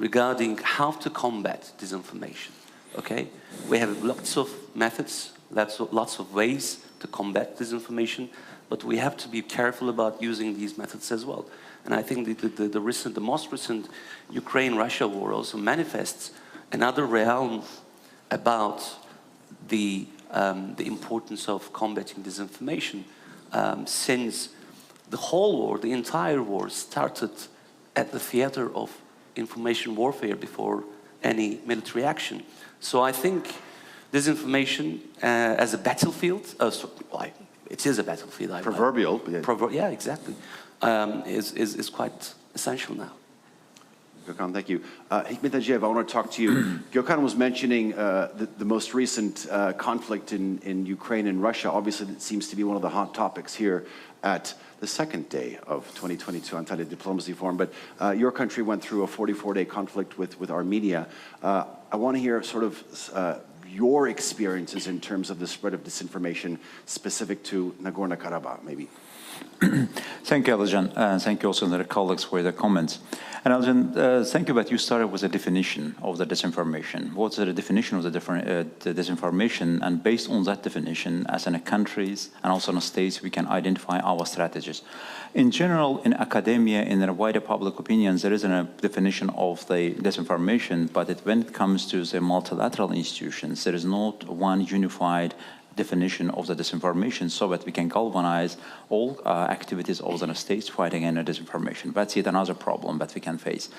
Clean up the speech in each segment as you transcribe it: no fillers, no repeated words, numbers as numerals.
regarding how to combat disinformation. Okay, we have lots of methods, lots of ways to combat disinformation, but we have to be careful about using these methods as well. And I think the most recent Ukraine-Russia war also manifests another realm about the importance of combating disinformation, since the whole war, the entire war, started at the theater of information warfare before any military action. So I think disinformation as a battlefield, it is a battlefield. Proverbial. Yeah, exactly. Is quite essential now. Gökhan, thank you. Hikmet Ajev, I want to talk to you. Gökhan was mentioning the most recent conflict in Ukraine and Russia. Obviously, it seems to be one of the hot topics here at the second day of 2022 Antalya Diplomacy Forum. But your country went through a 44-day conflict with Armenia. I want to hear sort of your experiences in terms of the spread of disinformation specific to Nagorno-Karabakh, maybe. Thank you, Eljan, and thank you also to the colleagues for their comments. And Eljan, thank you, but you started with a definition of the disinformation. What's the definition of the disinformation? And based on that definition, as in countries and also in states, we can identify our strategies. In general, in academia, in the wider public opinions, there isn't a definition of the disinformation, but when it comes to the multilateral institutions, there is not one unified definition of the disinformation so that we can galvanize all activities of the states fighting against disinformation. That's yet another problem that we can face.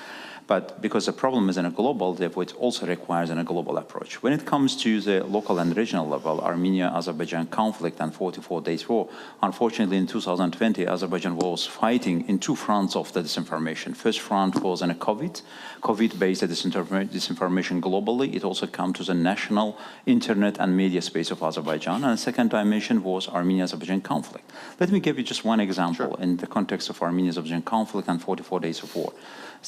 But because the problem is in a global, therefore it also requires a global approach. When it comes to the local and regional level, Armenia-Azerbaijan conflict and 44 days war, unfortunately in 2020, Azerbaijan was fighting in two fronts of the disinformation. First front was in a COVID-based disinformation globally. It also came to the national internet and media space of Azerbaijan. And the second dimension was Armenia-Azerbaijan conflict. Let me give you just one example in the context of Armenia-Azerbaijan conflict and 44 days of war.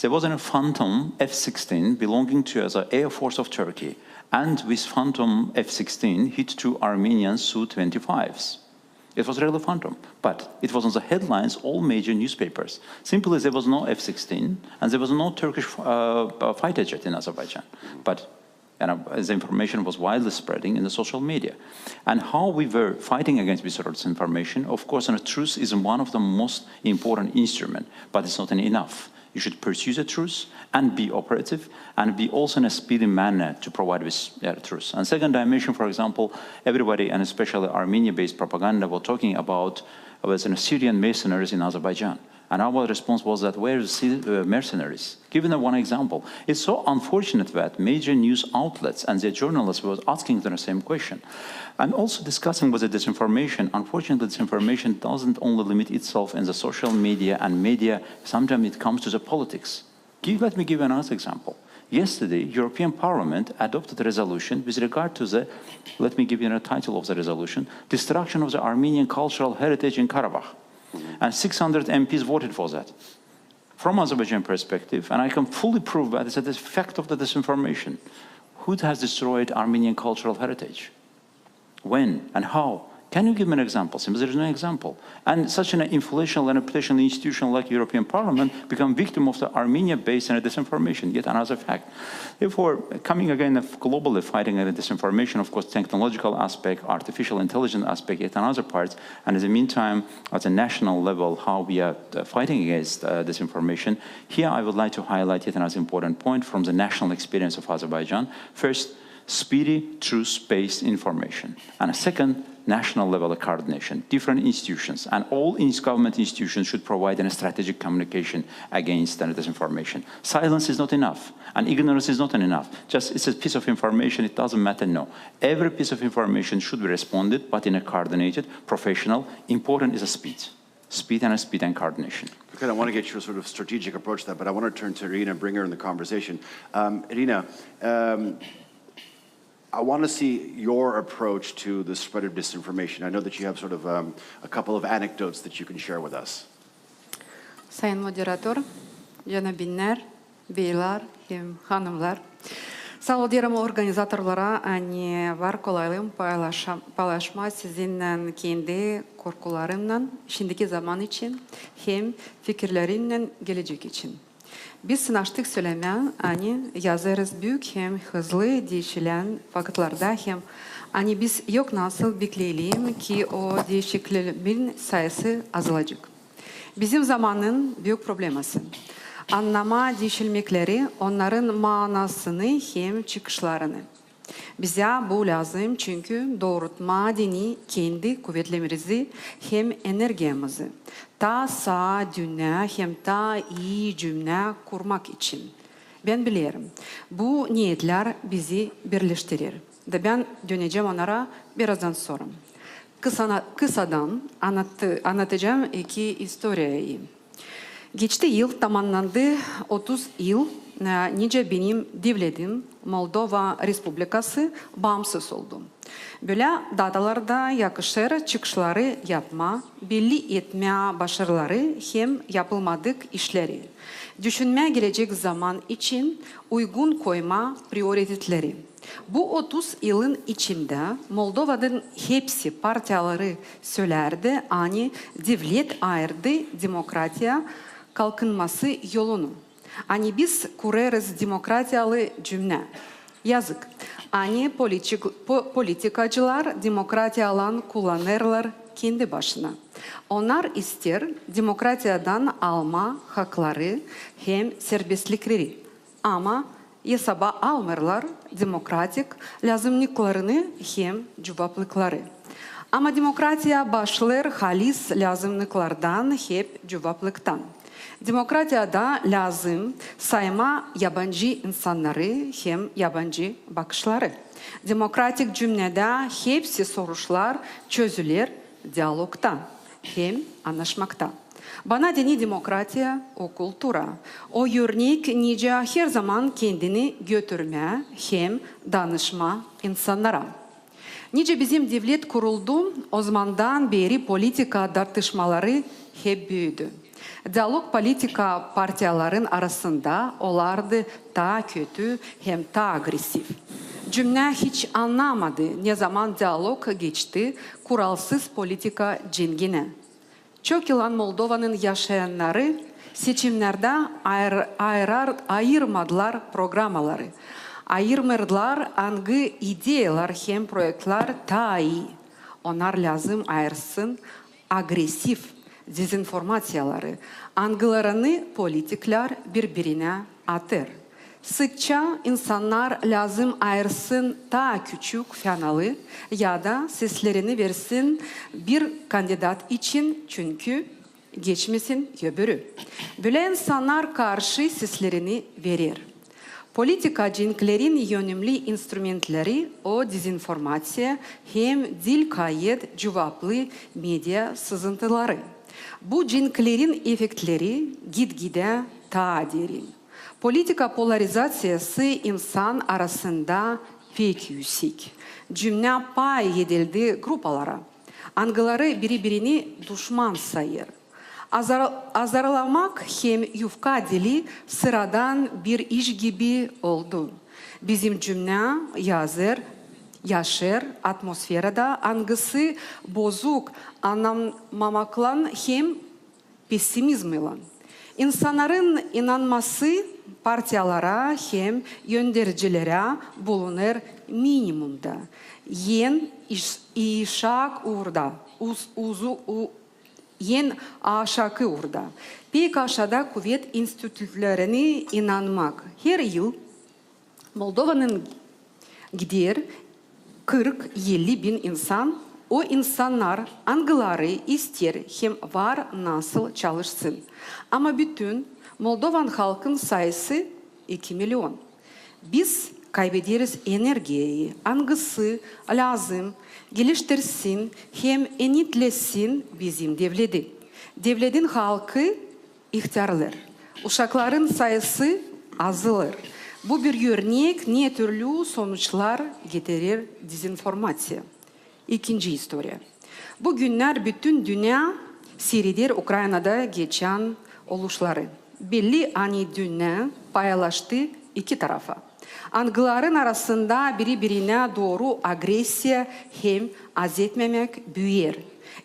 There was a Phantom F-16 belonging to the Air Force of Turkey, and with Phantom F-16 hit two Armenian Su-25s. It was really Phantom, but it was on the headlines, all major newspapers. Simply, there was no F-16, and there was no Turkish fighter jet in Azerbaijan. But the information was widely spreading in the social media. And how we were fighting against this sort of disinformation, of course, and the truth is one of the most important instruments, but it's not enough. You should pursue the truth and be operative and be also in a speedy manner to provide this truth. And second dimension, for example, everybody, and especially Armenia-based propaganda, were talking about Syrian mercenaries in Azerbaijan. And our response was that, where is the mercenaries? Given one example, it's so unfortunate that major news outlets and their journalists were asking the same question. And also discussing with the disinformation, unfortunately, disinformation doesn't only limit itself in the social media and media, sometimes it comes to the politics. Let me give you another example. Yesterday, European Parliament adopted a resolution with regard to the, let me give you a title of the resolution, destruction of the Armenian cultural heritage in Karabakh. And 600 MPs voted for that. From Azerbaijan perspective, and I can fully prove that it's a effect of the disinformation. Who has destroyed Armenian cultural heritage? When and how? Can you give me an example? Since there is no example. And such an influential and reputational institution like European Parliament become victim of the Armenia-based and disinformation, yet another fact. Therefore, coming again globally fighting disinformation, of course, technological aspect, artificial intelligence aspect, yet another part. And in the meantime, at a national level, how we are fighting against disinformation. Here, I would like to highlight yet another important point from the national experience of Azerbaijan. First, speedy, truth-based information. And a second, national level of coordination, different institutions, and all government institutions should provide a strategic communication against disinformation. Silence is not enough, and ignorance is not enough. Just it's a piece of information, it doesn't matter, no. Every piece of information should be responded, but in a coordinated, professional. Important is a speed. Speed and coordination. Okay, I want to get your sort of strategic approach to that, but I want to turn to Irina and bring her in the conversation. Irina, I want to see your approach to the spread of disinformation. I know that you have sort of a couple of anecdotes that you can share with us. Sayın moderator, janabinler, beyler, hanımlar. Sağ diyelim organizatorlara ani var kolaylığım paylaşma sizinle kendi korkularımla şimdiki zaman için hem fikirlerimle gelecek için. Biz sınıştık söylemen, hani yazarız büyük hem hızlı değişilen vakitlarda hem hani biz yok nasıl bekleyelim ki o değişikliğin sayısı azalacak. Bizim zamanın büyük probleması. Anlama değişilmekleri onların manasını hem çıkışlarını. Bize bu lazım çünkü doğrultma dini kendi kuvvetlerimizi hem enerjimizi ta sağ dünya hem ta iyi cümle kurmak için. Ben bilirim. Bu niyetler bizi birleştirir. Da ben döneceğim onlara birazdan sonra. Kısadan anlatacağım iki historiyayı. Geçti yıl tamamlandı 30 yıl. Nice benim devletim Moldova Respublikası bağımsız oldu. Böyle datalarda yakışır çıkışları yapma, belli etme başarıları hem yapılmadık işleri. Düşünmeye gelecek zaman için uygun koyma prioritetleri. Bu 30 yılın içinde Moldova'nın hepsi partiyaları söylerdi, hani devlet ayırdı demokratiya kalkınması yolunu. Hani biz kurarız demokratiyalı cümle. Yazık. Hani politikacılar demokratiyalan kullanırlar kendi başına. Onlar ister demokratiyadan alma hakları hem serbestlikleri. Ama hesaba almırlar demokratik lazımlıklarını hem cevaplıkları. Ama demokratiya başlar halis lazımlıklardan hep cevaplıktan. Demokratiyada lazım sayma yabancı insanları hem yabancı bakışları. Demokratik cümlede hepsi soruşlar çözülür diyalogta hem anlaşmakta. Bana deni demokratiya o kultura. O örnek nice her zaman kendini götürme hem danışma insanlara. Nice bizim devlet kuruldu, o zamandan beri politika tartışmaları hep büyüdü. Diyalog politika partiyaların arasında olardı daha kötü hem daha agresif. Cümle hiç anlamadı ne zaman diyalog geçti kuralsız politika cingine. Çok yılan Moldova'nın yaşayanları seçimlerde ayırmadılar programaları. Ayırmadılar hangi ideyalar hem projeler daha iyi. Onlar lazım ayırsın agresif dezenformasyaları, hangilerini politikler birbirine atır. Sıkça insanlar lazım ayırsın daha küçük fenalı ya da seslerini versin bir kandidat için çünkü geçmesin öbürü. Böyle insanlar karşı seslerini verir. Politikacıların yönelimli instrumentleri o dezenformasya hem dil kayıt cevaplı medya sızıntıları. Bu cinklerin efektleri gitgide daha derin. Politika polarizasyası insan arasında pek yüksek. Cümle pay edildi gruplara. Hangileri birbirini düşman sayır. Azarlamak hem yufka dili sıradan bir iş gibi oldu. Bizim cümle yazır, yaşar atmosferada hangisi bozuk anlamamakla hem pesimizmle. İnsanların inanması partiyalara hem yöndericilere bulunur minimumda. Yen işak uğurda, yen aşakı uğurda. Pek aşağıda kuvvet enstitülerine inanmak. Her yıl Moldova'nın gider 40-50 bin insan, o insanlar hangileri ister hem var nasıl çalışsın. Ama bütün Moldovan halkın sayısı 2 milyon. Biz kaybederiz enerjiyi, hangisi lazım geliştirsin hem enitlesin bizim devleti. Devletin halkı ihtiyarlar. Uşakların sayısı azalır. Bu bir örnek ne türlü sonuçlar getirir dezenformasya. İkinci historia. Bu günler bütün dünya seyreder Ukrayna'da geçen oluşları. Belli ani dünya paylaştı iki tarafa. Hangilerin arasında birbirine doğru agresiya hem azetmemek büyür.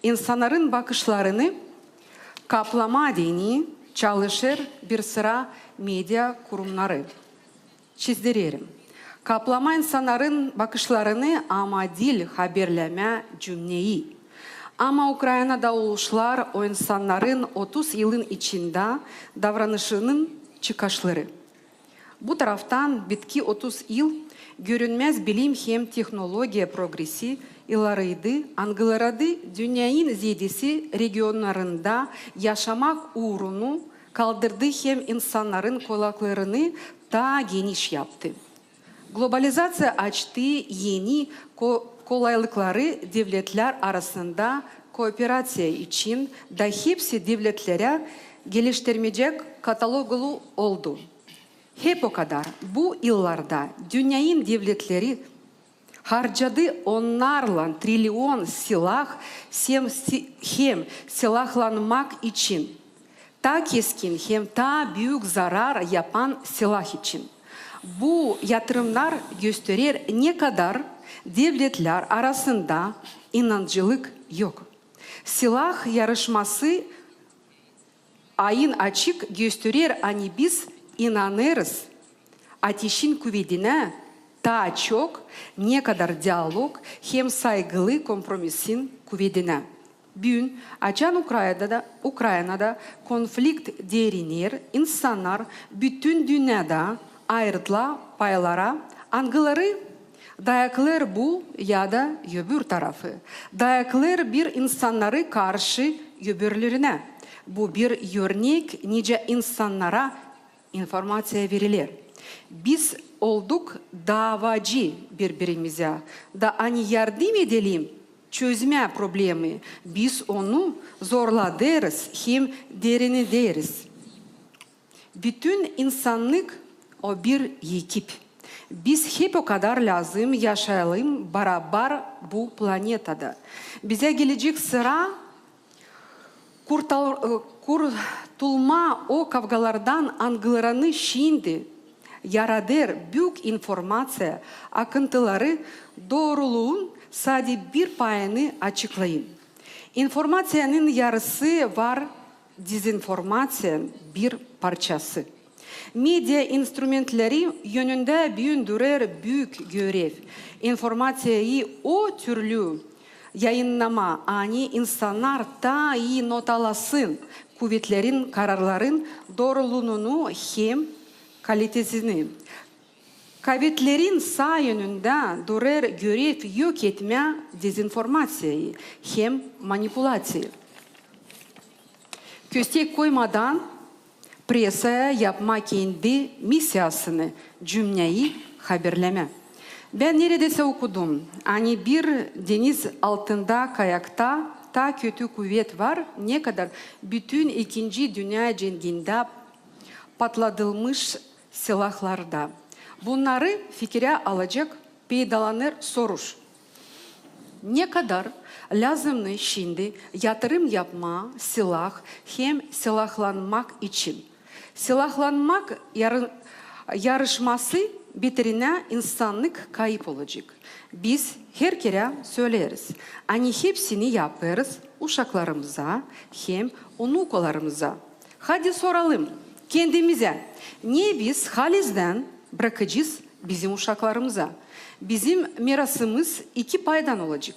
İnsanların bakışlarını kaplama dini çalışır bir sıra medya kurumları. Çizdirelim. Kaplama insanların bakışlarını ama dil haberleme cümleyi. Ama Ukrayna'da oluşlar o insanların 30 yılın içinde davranışının çıkışları. Bu taraftan bitki 30 yıl görünmez bilim hem teknoloji progresi ilerledi, angıladı dünyanın zedisi regionlarında yaşamak uğrunu kaldırdı hem insanların kulaklarını daha geniş yaptı. Globalizasyon açtı yeni kolaylıkları devletler arasında kooperasyon için da hepsi devletlere geliştirmeyecek kataloglu oldu. Hep o kadar bu yıllarda dünyanın devletleri harcadı onlarla trilyon silah hem silahlanmak için. Ta keskin hem ta büyük zarar yapan silah için. Bu yatırımlar gösterir ne kadar devletler arasında inancılık yok. Silah yarışması ayın açık gösterir hani biz inanırız. Ateşin kuvvetine daha çok ne kadar diyalog hem saygılı kompromisin kuvvetine. Bugün açan Ukrayna'da konflikt derinir, insanlar bütün dünyada ayrıtılan paylara angıları dayaklar bu ya da öbür tarafı. Dayaklar bir insanları karşı öbürlerine. Bu bir örnek nice insanlara informasiya verilir. Biz olduk davacı birbirimize. Da hani yardım edelim çözme problemi. Biz onu zorladırız hem derinleriz. Bütün insanlık o bir ekip. Biz hep o kadar lazım yaşayalım beraber bu planetada. Bize gelecek sıra kurtulma o kavgalardan angılarını şimdi yaradır büyük informasya akıntıları doğruluğun sadece bir payını açıklayın. İnformasyanın yarısı var, dezenformasyanın bir parçası. Medya instrumentleri yönünde büyündürür büyük görev. İnformasyayı o türlü yayınlama ani insanlar daha iyi not alasın. Kuvvetlerin, kararların doğruluğunu hem kalitesini. Kuvvetlerin sağ yönünde durur görev yok etme dezenformasyayı hem manipülasyayı. Köstek koymadan presaya yapma kendi misyasını, cümleyi haberleme. Ben neredeyse okudum. Hani bir deniz altında kayakta ta kötü kuvvet var. Ne kadar bütün 2. Dünya Cengi'nde patlatılmış silahlarda. Bunları fikre alacak peydalanır soruş. Ne kadar lazımlı şimdi yatırım yapma silah hem silahlanmak için. Silahlanmak yarışması bitirine insanlık kayıp olacak. Biz her kere söyleriz. Hani hepsini yaparız uşaklarımıza hem onukolarımıza. Hadi soralım kendimize. Niye biz halizden bırakacağız bizim uşaklarımıza? Bizim mirasımız iki paydan olacak.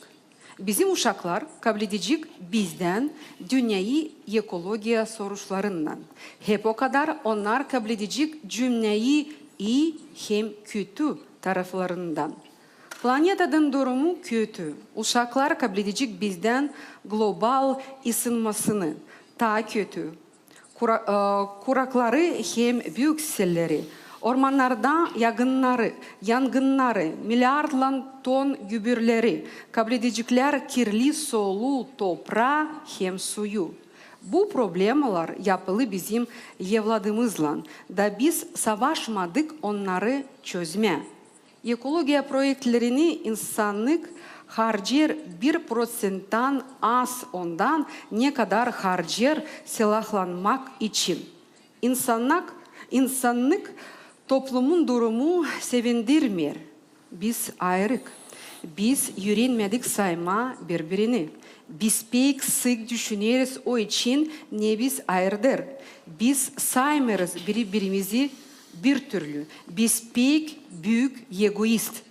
Bizim uşaklar kabul edecek bizden dünyayı ekolojiya soruşlarından. Hep o kadar onlar kabul edecek cümleyi iyi hem kötü taraflarından. Planetadan durumu kötü. Uşaklar kabul edecek bizden global ısınmasını daha kötü. Kurakları hem büyük selleri. Ormanlarda yangınları, milyarlarla ton gübreleri, kabul edecekler kirli solu, toprağı hem suyu. Bu problemler yapılı bizim evladımızla da biz savaşmadık onları çözme. Ekolojiya projektlerini insanlık harcar 1%'dan az ondan ne kadar harcar silahlanmak için. İnsanlık toplumun durumu sevindirmiyor. Biz ayrık. Biz yürünmedik sayma birbirini. Biz pek sık düşünürüz o için ne biz ayırdır. Biz saymıyoruz birbirimizi bir türlü. Biz pek büyük egoist.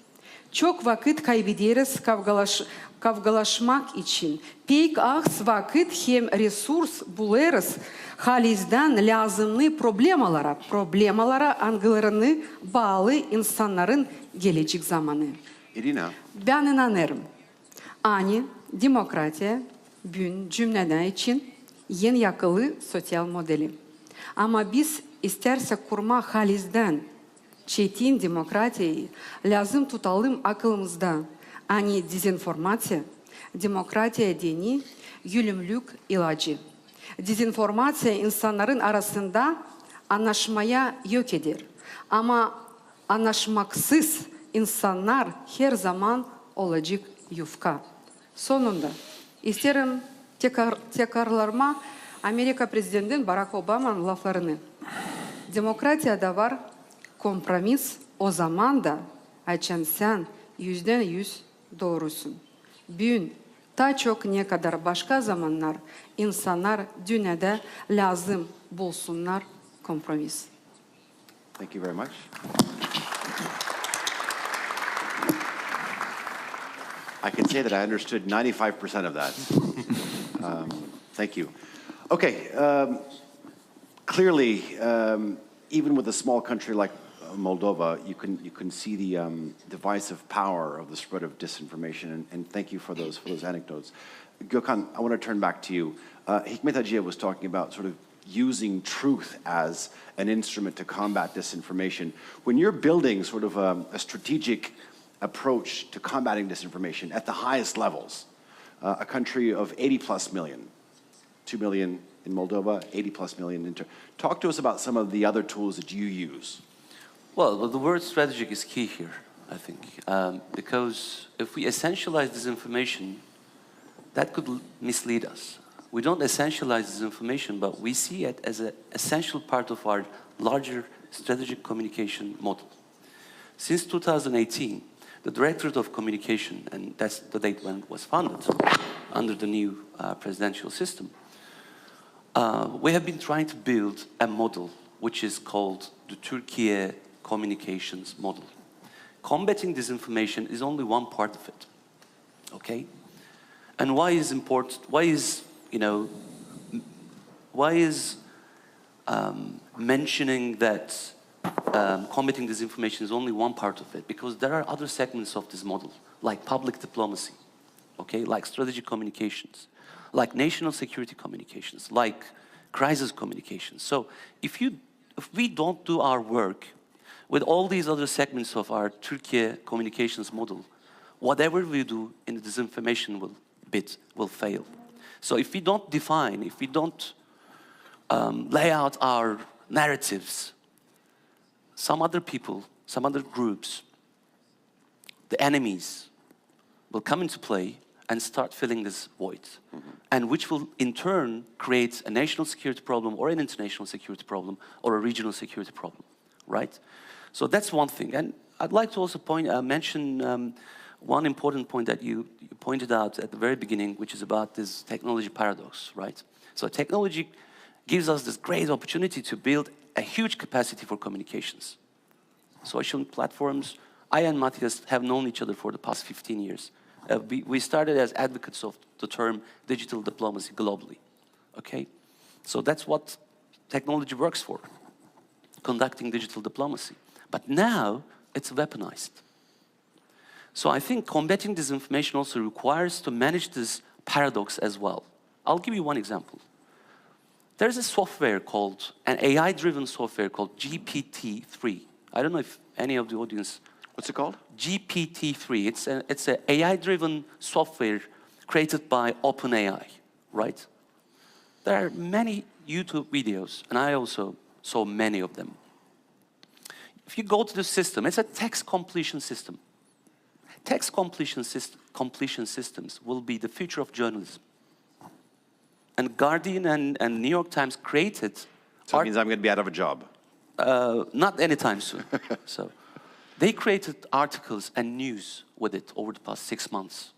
Çok vakit kaybederiz kavgalaşmak için. Pek az vakit hem resurs buluruz. Halizden lazımlı problemalara angılarını bağlı insanların gelecek zamanı. Irina. Ben inanırım. Ani, demokratiya, cümleden için en yakılı sosyal modeli. Ama biz istersek kurma halizden çetin demokratiyayı lazım tutalım akılımızda. Ani dezenformasya, demokratiya dini, yülümlük ilacı. Dezenformasya insanların arasında anlaşmaya yok eder. Ama anlaşmaksız insanlar her zaman olacak yufka. Sonunda isterim tekrarlarma Amerika Prezidenti Barack Obama'nın laflarını. Demokratiyada var kompromis, o zaman da açan sen %100 doğrusun. Bugün daha çok ne kadar başka zamanlar insanlar dünyada lazım bulsunlar kompromis. Thank you very much. I can say that I understood 95% of that. Thank you. Okay, clearly, even with a small country like Moldova, you can see the divisive power of the spread of disinformation, and thank you for those anecdotes. Gökhan, I want to turn back to you. Hikmet Hacıyev was talking about sort of using truth as an instrument to combat disinformation. When you're building sort of a strategic approach to combating disinformation at the highest levels, a country of 80 plus million, 2 million in Moldova, 80 plus million. Talk to us about some of the other tools that you use. Well, the word strategic is key here, I think, because if we essentialize disinformation, that could mislead us. We don't essentialize disinformation, but we see it as an essential part of our larger strategic communication model. Since 2018, the Directorate of Communication, and that's the date when it was founded, under the new presidential system, we have been trying to build a model which is called the Turkey communications model. Combating disinformation is only one part of it, okay? And why is important? Why is, mentioning that combating disinformation is only one part of it? Because there are other segments of this model, like public diplomacy, okay, like strategic communications, like national security communications, like crisis communications. So if we don't do our work with all these other segments of our Turkey communications model, whatever we do in the disinformation will fail. So if we don't define, if we don't lay out our narratives, some other people, some other groups, the enemies, will come into play and start filling this void, and which will in turn create a national security problem or an international security problem or a regional security problem, right? So that's one thing. And I'd like to also mention one important point that you pointed out at the very beginning, which is about this technology paradox, right? So technology gives us this great opportunity to build a huge capacity for communications. Social platforms, I and Matthias have known each other for the past 15 years. We started as advocates of the term digital diplomacy globally, okay? So that's what technology works for, conducting digital diplomacy. But now it's weaponized. So I think combating disinformation also requires to manage this paradox as well. I'll give you one example. There's a software called, an AI-driven software called GPT-3. I don't know if any of the audience... What's it called? GPT-3. It's an AI-driven software created by OpenAI, right? There are many YouTube videos, and I also saw many of them. If you go to the system, it's a text completion system. Text completion systems will be the future of journalism. And Guardian and New York Times created... So it means I'm going to be out of a job. Not anytime soon. They created articles and news with it over the past 6 months.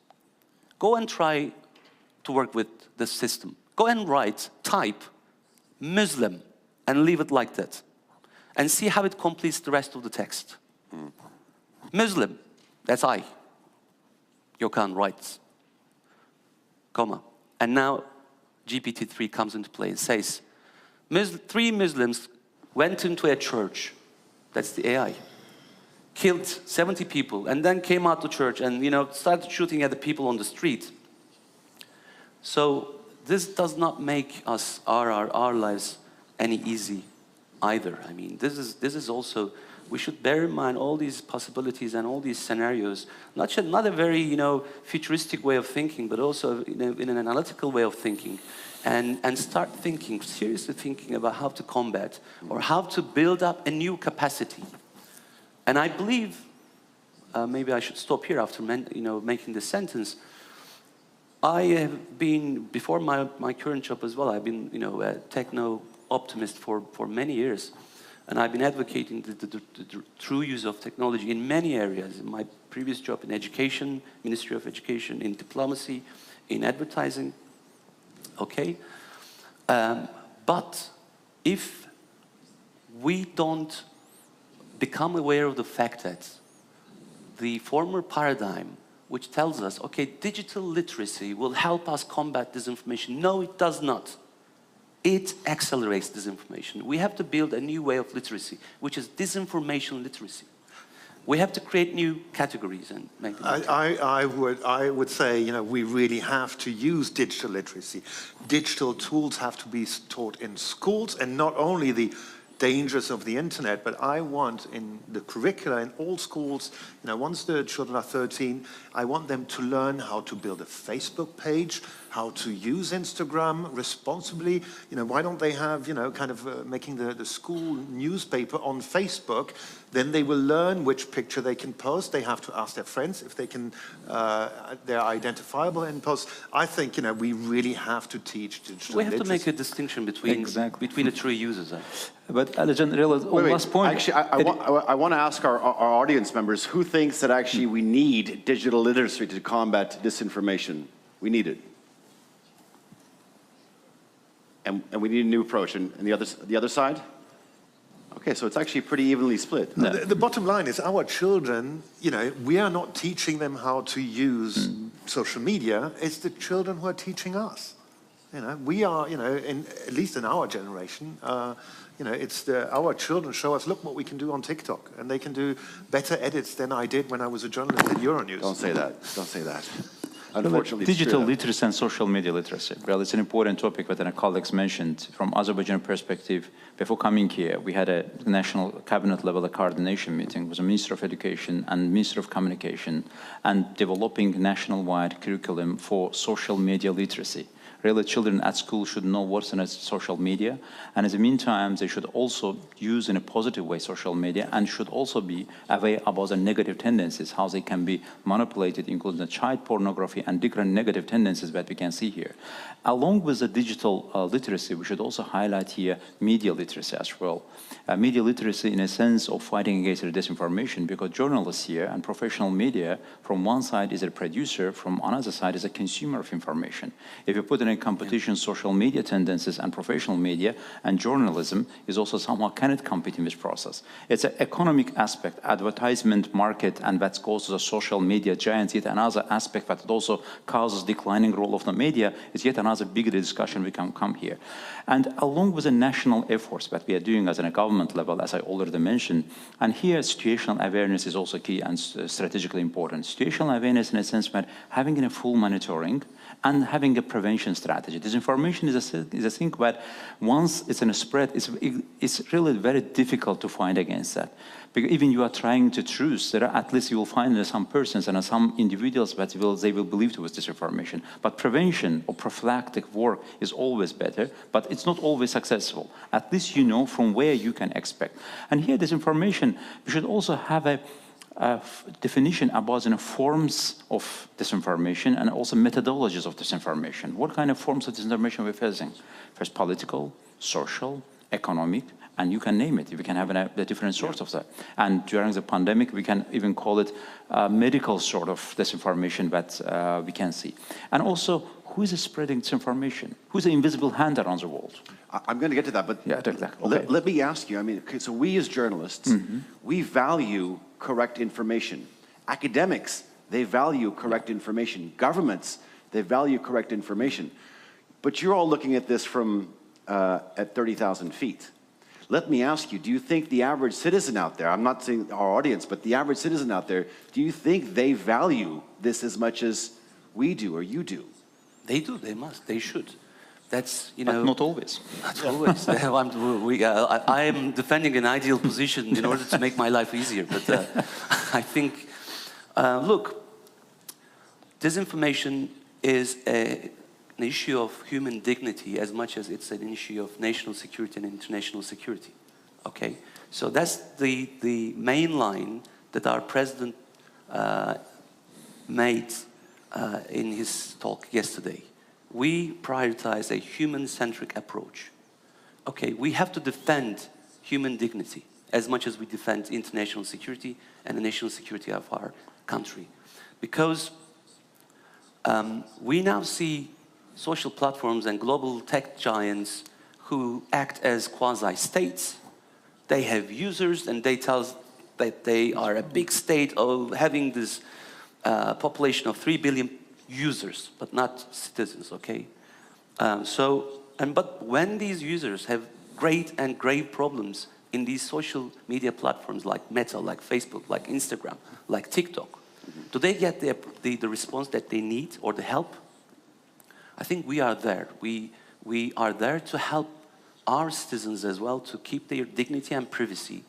Go and try to work with the system. Go and type Muslim, and leave it like that. And see how it completes the rest of the text. Muslim, that's I. Gökhan writes, comma. And now GPT-3 comes into play and says, 3 Muslims went into a church, that's the AI, killed 70 people, and then came out to church and started shooting at the people on the street. So this does not make us our lives any easy either. I mean, this is also, we should bear in mind all these possibilities and all these scenarios, not a very futuristic way of thinking, but also in an analytical way of thinking, and start seriously thinking about how to combat or how to build up a new capacity. And I believe, maybe I should stop here after making this sentence. I have been, before my current job as well, I've been a techno-optimist for many years. And I've been advocating the true use of technology in many areas. In my previous job in education, Ministry of Education, in diplomacy, in advertising. Okay? But if we don't become aware of the fact that the former paradigm, which tells us, okay, digital literacy will help us combat disinformation. No, it does not. It accelerates disinformation. We have to build a new way of literacy, which is disinformation literacy. We have to create new categories and make them. I would say, we really have to use digital literacy. Digital tools have to be taught in schools, and not only the dangers of the internet, but I want in the curricula in all schools, once the children are 13, I want them to learn how to build a Facebook page, how to use Instagram responsibly. Why don't they have, making the school newspaper on Facebook? Then they will learn which picture they can post. They have to ask their friends if they can, they're identifiable in posts. I think, we really have to teach digital We have literacy. to make a distinction between the true users. But last point. Actually, I want to ask our audience members, who thinks that actually we need digital literacy to combat disinformation? We need it. And we need a new approach. And the other side? Okay, so it's actually pretty evenly split. No. The bottom line is our children, we are not teaching them how to use social media. It's the children who are teaching us. We are, at least in our generation, it's our children show us, look what we can do on TikTok. And they can do better edits than I did when I was a journalist at Euronews. Don't say that. Don't say that. Unfortunately, digital literacy and social media literacy. Well, it's an important topic that our colleagues mentioned. From Azerbaijan perspective, before coming here, we had a national cabinet level coordination meeting with the Minister of Education and Minister of Communication, and developing national-wide curriculum for social media literacy. Really, children at school should know what's in social media, and in the meantime, they should also use in a positive way social media, and should also be aware about the negative tendencies, how they can be manipulated, including the child pornography and different negative tendencies that we can see here. Along with the digital literacy, we should also highlight here media literacy as well. Media literacy in a sense of fighting against the disinformation, because journalists here and professional media, from one side is a producer, from another side is a consumer of information. If you put in a competition, social media tendencies and professional media and journalism is also somehow cannot compete in this process. It's an economic aspect, advertisement market, and that causes a social media giants. Yet another aspect that also causes declining role of the media is yet another bigger discussion we can come here. And along with the national efforts that we are doing as a government level, as I already mentioned, and here situational awareness is also key and strategically important. Situational awareness in a sense that having a full monitoring and having a prevention strategy. Disinformation is a thing that once it's in a spread, it's really very difficult to fight against that. Because even you are trying to truce, there are, at least you will find some persons and some individuals that they will believe towards disinformation. But prevention or prophylactic work is always better, but it's not always successful. At least you know from where you can expect. And here, disinformation, we should also have a definition about forms of disinformation and also methodologies of disinformation. What kind of forms of disinformation we're facing? First, political, social, economic, And you can name it. We can have a different source of that. And during the pandemic, we can even call it medical sort of disinformation that we can see. And also, who is spreading disinformation? Who's the invisible hand around the world? I'm going to get to that, but Yeah, exactly. Okay. let me ask you, I mean, okay, so we as journalists, we value correct information. Academics, they value correct information. Governments, they value correct information. But you're all looking at this from at 30,000 feet. Let me ask you, do you think the average citizen out there, I'm not saying our audience, but the average citizen out there, do you think they value this as much as we do or you do? They do, they must, they should. That's, you But know... not always. Not always. I am defending an ideal position in order to make my life easier. But I think, look, disinformation is an issue of human dignity as much as it's an issue of national security and international security. Okay? So that's the main line that our president made in his talk yesterday. We prioritize a human-centric approach. Okay, we have to defend human dignity as much as we defend international security and the national security of our country. Because we now see social platforms and global tech giants who act as quasi-states. They have users and they tell us that they are a big state of having this population of 3 billion users, but not citizens, okay? But when these users have great and grave problems in these social media platforms like Meta, like Facebook, like Instagram, like TikTok, do they get the response that they need or the help? I think we are there. We are there to help our citizens as well to keep their dignity and privacy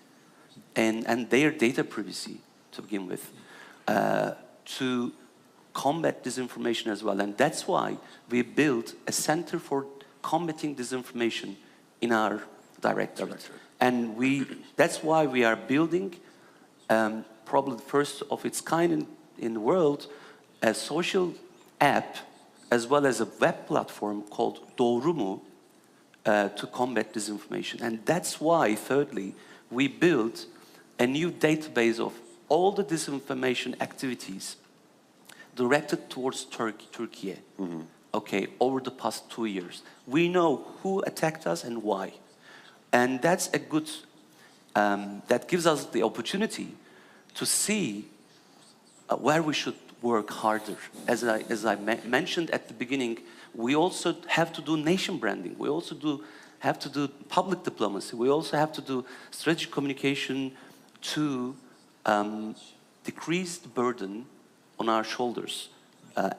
and their data privacy to begin with, to combat disinformation as well. And that's why we built a center for combating disinformation in our directorate. And that's why we are building probably the first of its kind in the world, a social app as well as a web platform called Doğru to combat disinformation. And that's why, thirdly, we built a new database of all the disinformation activities directed towards Turkey, okay, over the past 2 years. We know who attacked us and why. And that's a good, that gives us the opportunity to see where we should work harder. As I mentioned at the beginning, we also have to do nation branding. We also have to do public diplomacy. We also have to do strategic communication to decrease the burden on our shoulders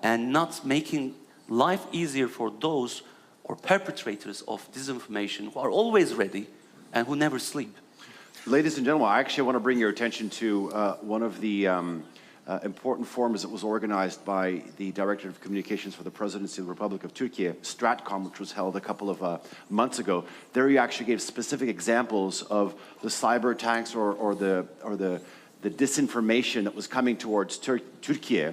and not making life easier for those or perpetrators of disinformation who are always ready and who never sleep. Ladies and gentlemen, I actually want to bring your attention to one of the important forums that was organized by the Director of Communications for the Presidency of the Republic of Turkey, Stratcom, which was held a couple of months ago. There you actually gave specific examples of the cyber attacks or the disinformation that was coming towards Turkey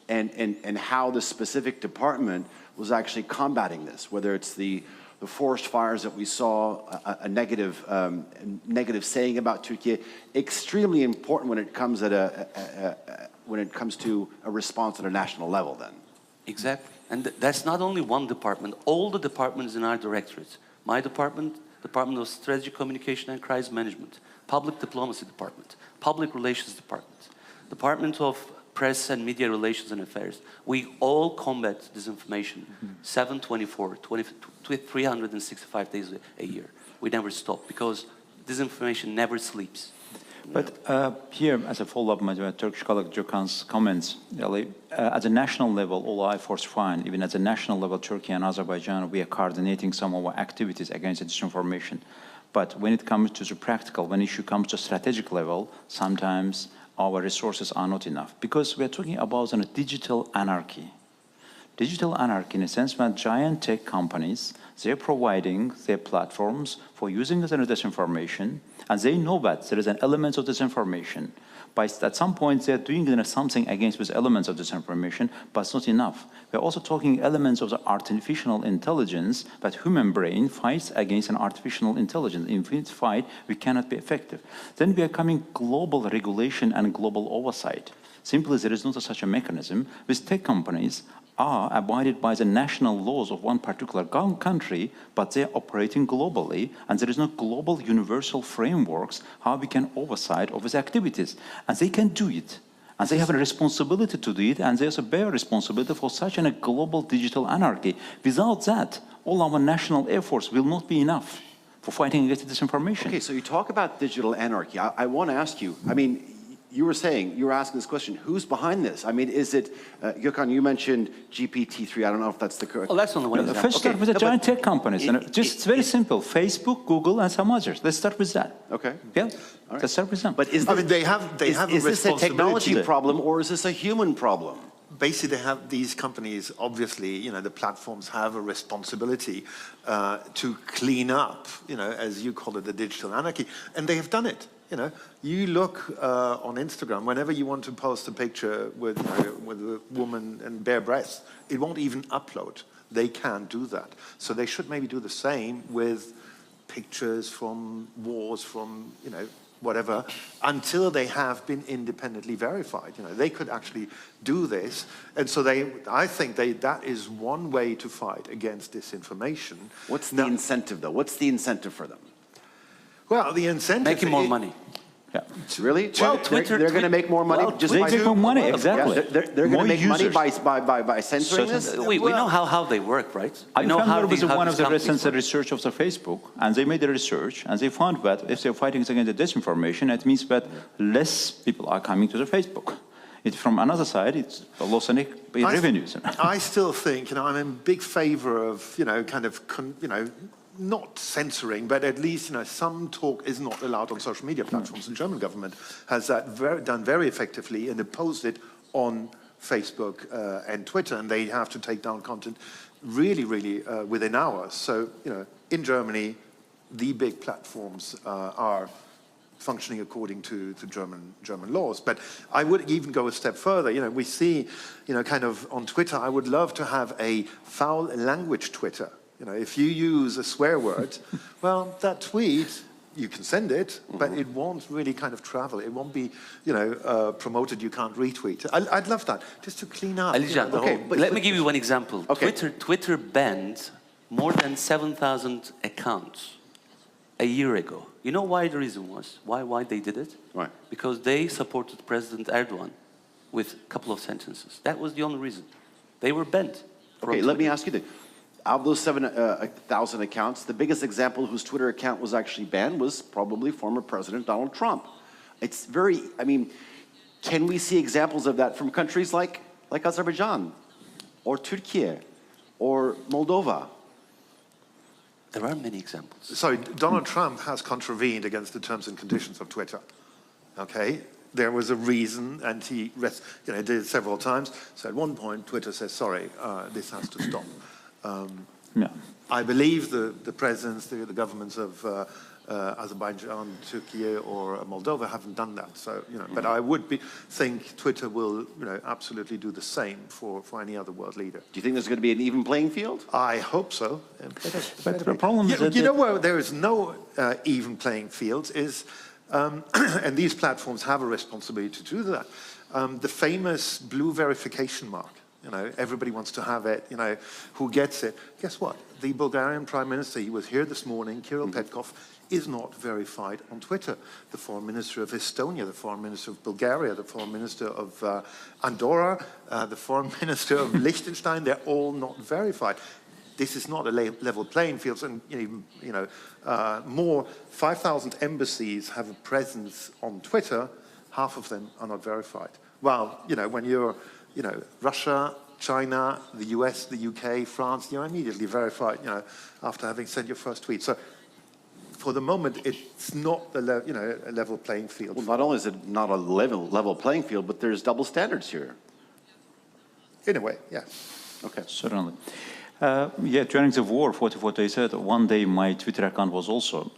and how the specific department was actually combating this, whether it's the forest fires that we saw, a negative saying about Turkey, extremely important when it comes to a response at a national level then. Exactly. And that's not only one department, all the departments in our directorate. My department, Department of Strategic Communication and Crisis Management, Public Diplomacy Department, Public Relations Department, Department of Press and Media Relations and Affairs. We all combat disinformation 7/24, 365 days a year. We never stop because disinformation never sleeps. But here, as a follow-up, my Turkish colleague Gökhan's comments, at a national level, all efforts fine. Even at a national level, Turkey and Azerbaijan, we are coordinating some of our activities against disinformation. But when it comes to the practical, when issue comes to strategic level, sometimes our resources are not enough. Because we are talking about a digital anarchy. Digital anarchy in a sense when giant tech companies, they're providing their platforms for using this disinformation And they know that there is an element of disinformation. At some point, they're doing something against with elements of disinformation, but it's not enough. We're also talking elements of the artificial intelligence, that human brain fights against an artificial intelligence. In this fight, we cannot be effective. Then we are coming global regulation and global oversight. Simply, there is not such a mechanism. With tech companies are abided by the national laws of one particular country, but they're operating globally, and there is no global universal frameworks how we can oversight of these activities. And they can do it, and they have a responsibility to do it, and there's a bare responsibility for such a global digital anarchy. Without that, all our national efforts will not be enough for fighting against disinformation. Okay, so you talk about digital anarchy. I want to ask you, I mean, you were asking this question, who's behind this? I mean, is it, Gökhan, you mentioned GPT-3, I don't know if that's the correct... Well, that's only one example. First start with the giant tech companies. It's very simple, Facebook, Google, and some others. Let's start with that. Okay. Yeah, let's start with them. But is I mean, they have a is this a responsibility. technology problem or is this a human problem? Basically, they have these companies, obviously, the platforms have a responsibility to clean up, as you call it, the digital anarchy, and they have done it. You look on Instagram, whenever you want to post a picture with a woman and bare breasts, it won't even upload. They can't do that. So they should maybe do the same with pictures from wars, from, whatever, until they have been independently verified. They could actually do this. And so I think that is one way to fight against disinformation. What's the incentive, though? What's the incentive for them? Well, the incentive... Making more money. Yeah. Really? Well, Twitter, they're going to make more money just by... They make more money, exactly. Yeah, they're going to make money by censoring this? We know how they work, right? I know how these one of the companies recent work. research of the Facebook, and they made the research, and they found that if they're fighting against the disinformation, it means that less people are coming to the Facebook. From another side, it's a loss in revenues. I still think, I'm in big favor of, not censoring, but at least, some talk is not allowed on social media platforms. The German government has done very effectively and imposed it on Facebook and Twitter, and they have to take down content really, really within hours. So, in Germany, the big platforms are functioning according to German laws. But I would even go a step further. We see, kind of on Twitter, I would love to have a foul language Twitter. If you use a swear word, well, that tweet, you can send it, but it won't really kind of travel. It won't be, promoted. You can't retweet. I'd love that, just to clean up. Alijan, let me give you one example. Okay. Twitter banned more than 7,000 accounts a year ago. You know why the reason was? Why they did it? Why? Because they supported President Erdogan with a couple of sentences. That was the only reason. They were banned. Okay, let me ask you this. Out of those 7,000 accounts, the biggest example whose Twitter account was actually banned was probably former President Donald Trump. It's very, can we see examples of that from countries like Azerbaijan or Turkey or Moldova? There are many examples. Sorry, Donald Trump has contravened against the terms and conditions of Twitter. Okay? There was a reason, and he did it several times. So at one point, Twitter says, sorry, this has to stop. I believe the presidents, the governments of Azerbaijan, Turkey, or Moldova haven't done that. So, but I would think Twitter will, absolutely do the same for any other world leader. Do you think there's going to be an even playing field? I hope so. But the problem is that... where there is no even playing field is, and these platforms have a responsibility to do that, the famous blue verification mark. Everybody wants to have it, who gets it. Guess what? The Bulgarian Prime Minister, he was here this morning, Kirill Petkov, is not verified on Twitter. The Foreign Minister of Estonia, the Foreign Minister of Bulgaria, the Foreign Minister of Andorra, the Foreign Minister of Liechtenstein, they're all not verified. This is not a level playing field, and more 5,000 embassies have a presence on Twitter, half of them are not verified. Well, when you're Russia, China, the US, the UK, France, you're immediately verified, after having sent your first tweet. So for the moment, it's not a level playing field. Well, not only is it not a level playing field, but there's double standards here. In a way, yeah. Okay. Certainly. Yeah, during the war, 44 days later, one day my Twitter account was also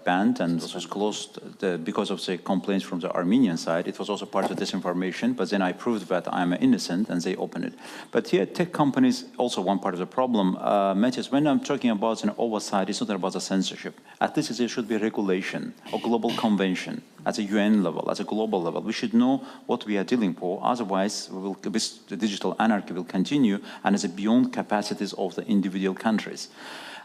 banned and was closed because of the complaints from the Armenian side. It was also part of disinformation, but then I proved that I'm innocent and they opened it. But here, tech companies, also one part of the problem, Matthias, when I'm talking about an oversight, it's not about the censorship. At least there should be regulation or global convention at a UN level, at a global level. We should know what we are dealing for, otherwise the digital anarchy will continue and it's beyond capacities of the individual countries.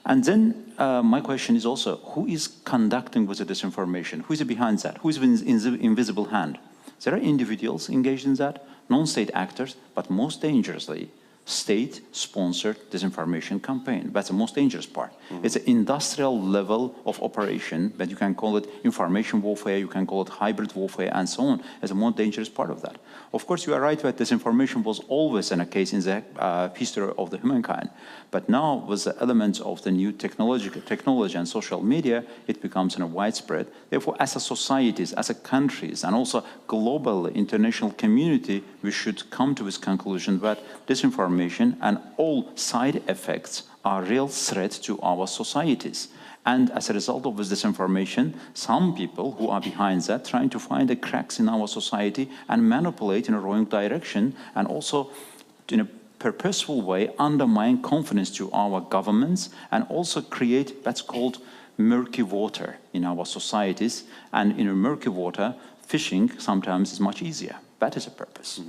And then my question is also, who is conducting with the disinformation? Who is behind that? Who is in the invisible hand? There are individuals engaged in that, non-state actors, but most dangerously, state-sponsored disinformation campaign. That's the most dangerous part. It's an industrial level of operation, but you can call it information warfare, you can call it hybrid warfare, and so on. It's a more dangerous part of that. Of course, you are right that disinformation was always a case in the history of the humankind. But now, with the elements of the new technology and social media, it becomes widespread. Therefore, as a societies, as a countries, and also global international community, we should come to this conclusion that disinformation and all side effects are real threats to our societies. And as a result of this disinformation, some people who are behind that trying to find the cracks in our society and manipulate in a wrong direction, and also in a purposeful way undermine confidence to our governments and also create what's called murky water in our societies. And in a murky water, fishing sometimes is much easier. That is a purpose.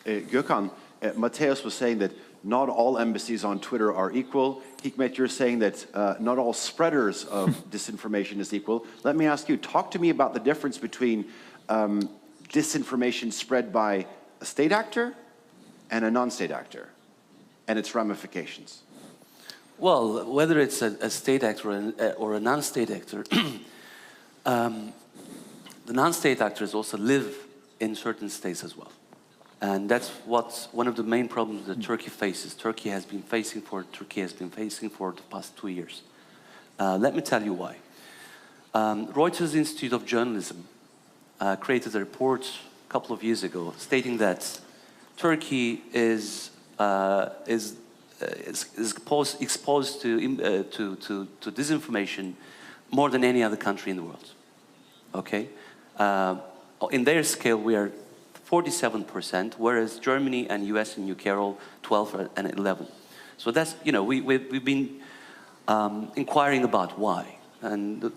Gökhan, Matthias was saying that not all embassies on Twitter are equal. Hikmet, you're saying that not all spreaders of disinformation is equal. Let me ask you, talk to me about the difference between disinformation spread by a state actor and a non-state actor and its ramifications. Well, whether it's a state actor or a non-state actor, the non-state actors also live in certain states as well. And that's one of the main problems that Turkey faces. Turkey has been facing for the past 2 years. Let me tell you why. Reuters Institute of Journalism created a report a couple of years ago stating that Turkey is exposed to disinformation more than any other country in the world. Okay, in their scale, we are 47%, whereas Germany and US and UK are all 12 and 11. So that's, we've been inquiring about why. And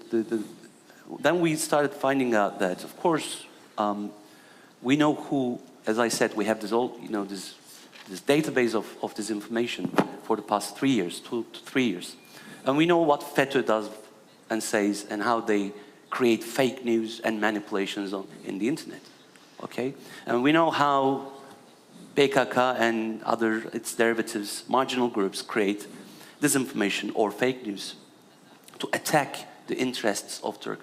then we started finding out that, of course, we know who, as I said, we have this database of this information for the past 3 years, 2 to 3 years. And we know what FETÖ does and says and how they create fake news and manipulations in the internet. Okay, and we know how PKK and its derivatives, marginal groups, create disinformation or fake news to attack the interests of the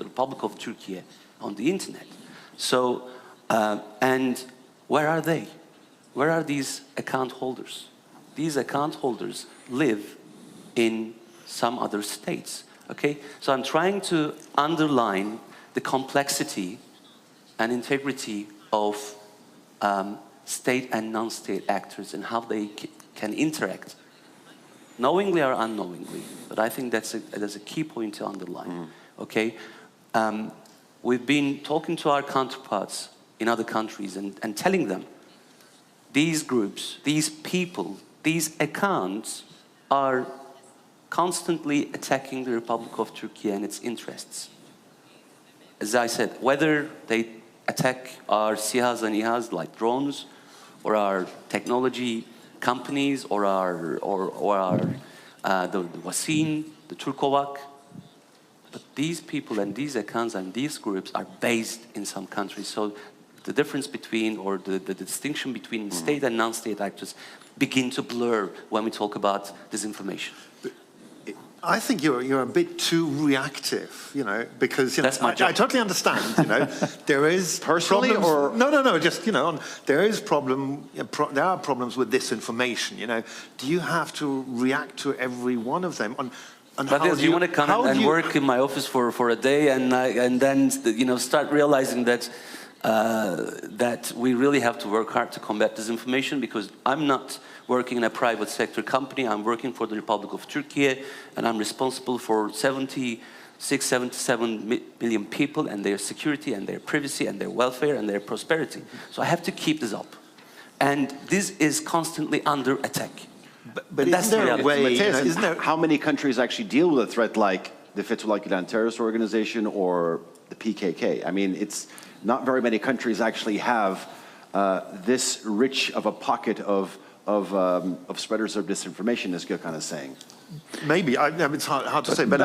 Republic of Turkey on the internet. So, and where are they? Where are these account holders? These account holders live in some other states. Okay, so I'm trying to underline the complexity and integrity of state and non-state actors and how they can interact, knowingly or unknowingly. But I think that's a key point to underline. Okay, we've been talking to our counterparts in other countries and telling them these groups, these people, these accounts are constantly attacking the Republic of Turkey and its interests. As I said, whether they attack our SİHAs and İHAs like drones, or our technology companies, or the Wasin, the Turkovac. But these people and these accounts and these groups are based in some countries. So the difference between, or the distinction between state and non-state actors begin to blur when we talk about disinformation. I think you're a bit too reactive, because That's my job. I totally understand. There is Personally problems, or no, just there are problems with disinformation. Do you have to react to every one of them? But do you want to come and work in my office for a day and then start realizing that that we really have to work hard to combat disinformation, because I'm not working in a private sector company. I'm working for the Republic of Turkey, and I'm responsible for 77 million people and their security and their privacy and their welfare and their prosperity. So I have to keep this up. And this is constantly under attack. But that's isn't there a way, Matthias, how many countries actually deal with a threat like the Fethullah Gulen terrorist organization or the PKK? I mean, it's not very many countries actually have this rich of a pocket of spreaders of disinformation, as Gökhan is saying. Maybe, it's hard to say, but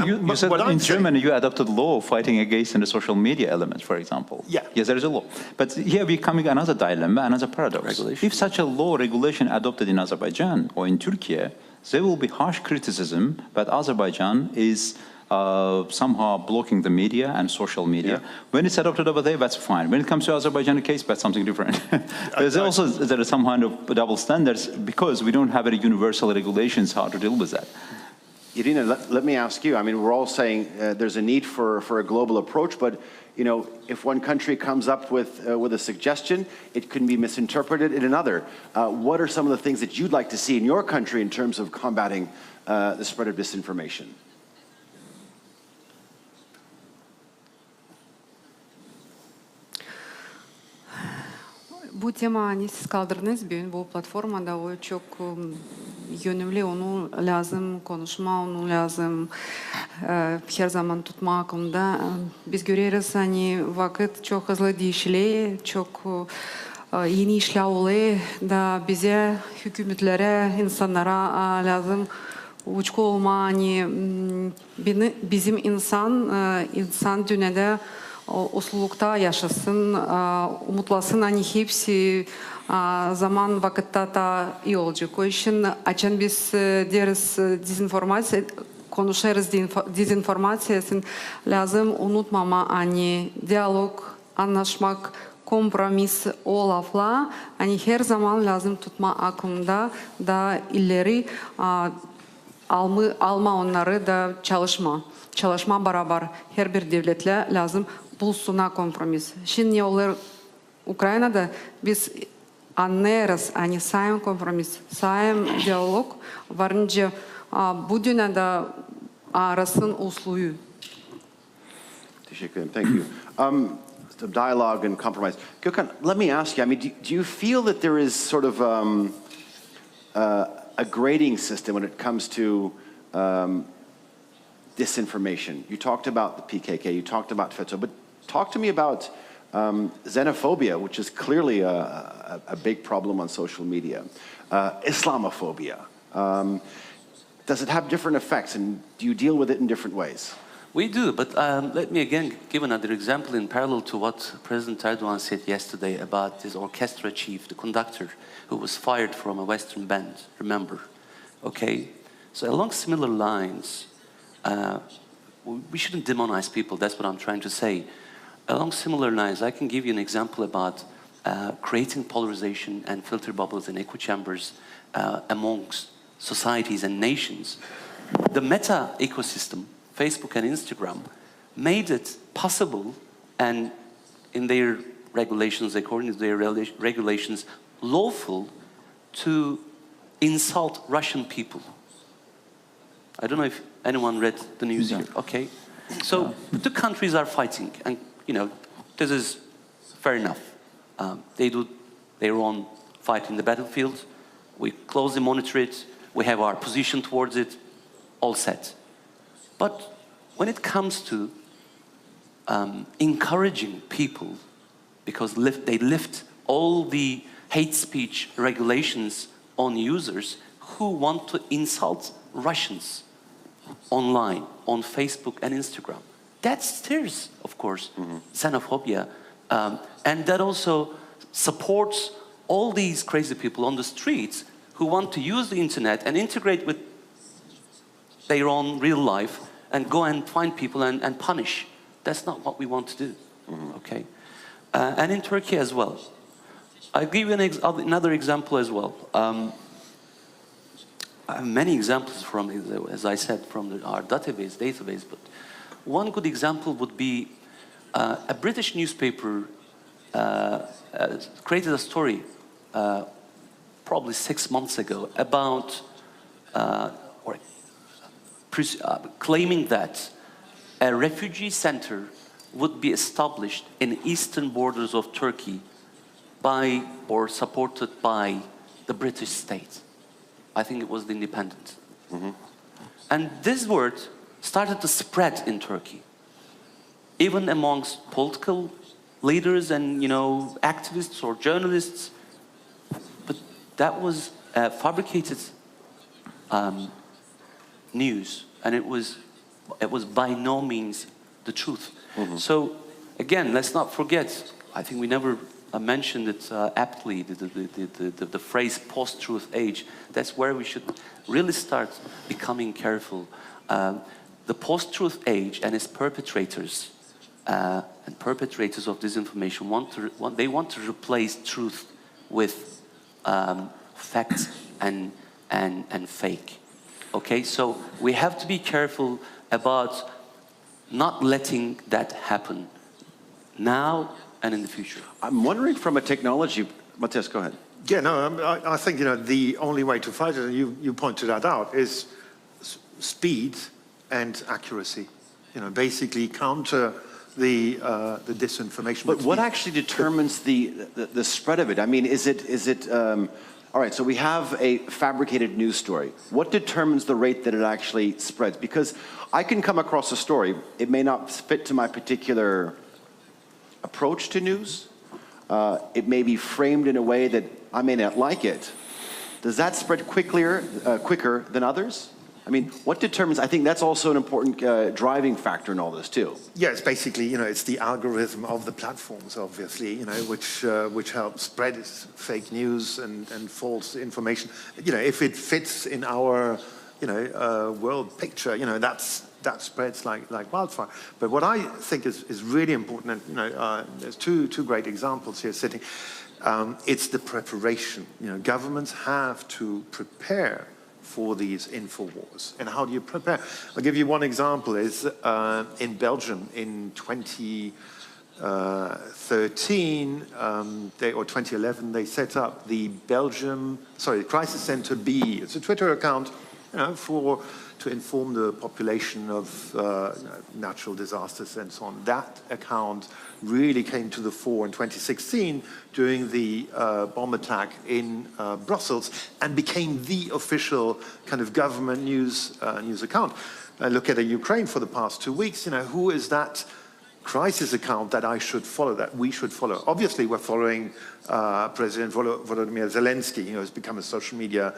you said in Germany you adopted law fighting against the social media elements, for example. Yeah. Yes, there is a law. But here we're coming another dilemma, another paradox. Regulation. If such a law regulation adopted in Azerbaijan or in Turkey, there will be harsh criticism that Azerbaijan is somehow blocking the media and social media. Yeah. When it's adopted over there, that's fine. When it comes to Azerbaijan case, that's something different. There is some kind of double standards because we don't have any universal regulations how to deal with that. Irina, let me ask you. I mean, we're all saying there's a need for a global approach, but you know, if one country comes up with a suggestion, it can be misinterpreted in another. What are some of the things that you'd like to see in your country in terms of combating the spread of disinformation? Bu tema siz kaldırdınız bugün. Bu platformada o çok yönümlü, onu lazım konuşma, onu lazım her zaman tutmak onda. Biz görüyoruz hani vakit çok hızlı değişiyor, çok yeni işler oluyor da bize, hükümetlere, insanlara lazım uçku olma, hani bizim insan dünyada uslulukta yaşasın, umutlasın, hani hepsi zaman vakitte da iyi olacak. O için açın biz deriz dezinformasya, konuşuruz dezinformasyasını lazım unutmama, hani diyalog, anlaşmak, kompromis o lafla, hani her zaman lazım tutma aklında da ileri alma onları da çalışma beraber her bir devletle lazım bulsuna kompromis. Şimdi olur Ukrayna'da biz anlarız, hani sayın kompromis, sayın diyalog varınca bu dünyada arasın usluyu. Teşekkür ederim. Thank you. Dialogue and compromise. Gökhan, let me ask you, I mean, do you feel that there is sort of a grading system when it comes to disinformation? You talked about the PKK, you talked about FETÖ, but talk to me about xenophobia, which is clearly a big problem on social media. Islamophobia. Does it have different effects, and do you deal with it in different ways? We do, but let me again give another example in parallel to what President Erdogan said yesterday about his orchestra chief, the conductor, who was fired from a Western band, remember? Okay, so along similar lines, we shouldn't demonize people, that's what I'm trying to say. Along similar lines, I can give you an example about creating polarization and filter bubbles and echo chambers amongst societies and nations. The meta ecosystem, Facebook and Instagram, made it possible, and in their regulations, according to their regulations, lawful to insult Russian people. I don't know if anyone read the news here. Okay, so the countries are fighting, and you know this is fair enough. They do their own fight in the battlefield. We closely monitor it. We have our position towards it, all set. But when it comes to encouraging people, because they lift all the hate speech regulations on users who want to insult Russians online, on Facebook and Instagram, that stirs, of course, xenophobia. And that also supports all these crazy people on the streets who want to use the internet and integrate with their own real life and go and find people and punish. That's not what we want to do, okay? And in Turkey as well. I'll give you another example as well. I have many examples from, as I said, from our database, but one good example would be a British newspaper created a story probably 6 months ago about claiming that a refugee center would be established in eastern borders of Turkey by or supported by the British state. I think it was the Independent. And this word started to spread in Turkey, even amongst political leaders and, activists or journalists. But that was fabricated news, and it was by no means the truth. So again, let's not forget, I think we never mentioned it aptly, the phrase post-truth age. That's where we should really start becoming careful. The post-truth age and its perpetrators of disinformation want to replace truth with facts and fake. Okay, so we have to be careful about not letting that happen now and in the future. I'm wondering from a technology, Matthias, go ahead. Yeah, no, I think the only way to fight it, and you pointed that out, is speed and accuracy. Basically counter the disinformation. But what actually determines the spread of it? I mean, is it all right, so we have a fabricated news story. What determines the rate that it actually spreads? Because I can come across a story, it may not fit to my particular approach to news. It may be framed in a way that I may not like it. Does that spread quicker than others? I mean, what determines, I think that's also an important driving factor in all this too. Yeah, it's basically, it's the algorithm of the platforms, obviously, which helps spread fake news and false information. If it fits in our, world picture, that spreads like wildfire. But what I think is really important, and there's two great examples here sitting. It's the preparation. Governments have to prepare for these info wars. And how do you prepare? I'll give you one example. Is in Belgium in 2013 or 2011, they set up the Crisis Center B. It's a Twitter account, to inform the population of natural disasters and so on. That account really came to the fore in 2016 during the bomb attack in Brussels and became the official kind of government news account. I look at Ukraine for the past 2 weeks, who is that crisis account that I should follow, that we should follow? Obviously, we're following President Volodymyr Zelensky, who's become a social media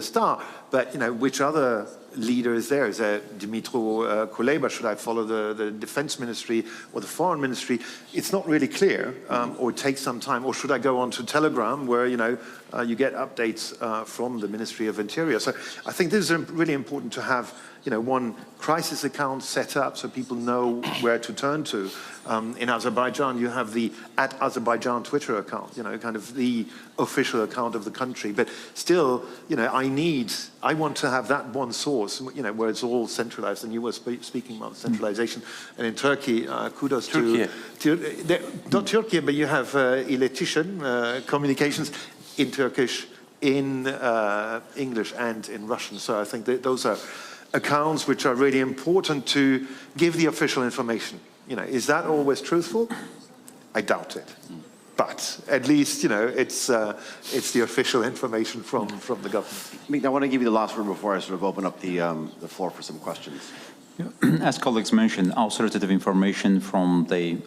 star. But, which other leader is there? Is there Dmytro Kuleba? Should I follow the defense ministry or the foreign ministry? It's not really clear, or it takes some time. Or should I go on to Telegram, where, you get updates from the Ministry of Interior? So I think this is really important to have, one crisis account set up so people know where to turn to. In Azerbaijan, you have the @Azerbaijan Twitter account, kind of the official account of the country. But still, I want to have that one source, where it's all centralized. And you were speaking about centralization. And in Turkey, kudos to not Turkey, but you have İletişim communications in Turkish, in English, and in Russian. So I think that those are accounts which are really important to give the official information. Is that always truthful? I doubt it. But at least, it's the official information from the government. I want to give you the last word before I sort of open up the floor for some questions. As colleagues mentioned, authoritative information from the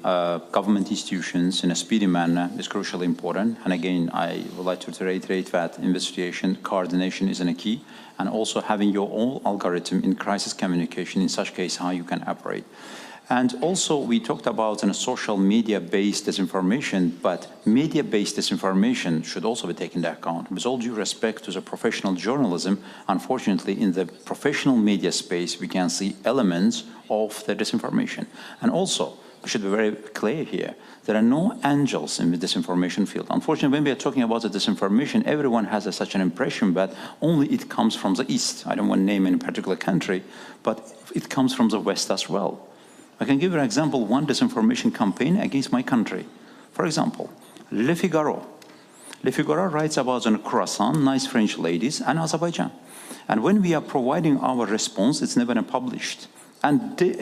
government institutions in a speedy manner is crucially important. And again, I would like to reiterate that investigation, coordination is a key, and also having your own algorithm in crisis communication, in such case, how you can operate. And also, we talked about social media-based disinformation, but media-based disinformation should also be taken into account. With all due respect to the professional journalism, unfortunately, in the professional media space, we can see elements of the disinformation. And also, we should be very clear here, there are no angels in the disinformation field. Unfortunately, when we are talking about the disinformation, everyone has such an impression that only it comes from the East. I don't want to name any particular country, but it comes from the West as well. I can give you an example, one disinformation campaign against my country. For example, Le Figaro. Le Figaro writes about a croissant, nice French ladies, and Azerbaijan. And when we are providing our response, it's never published. And the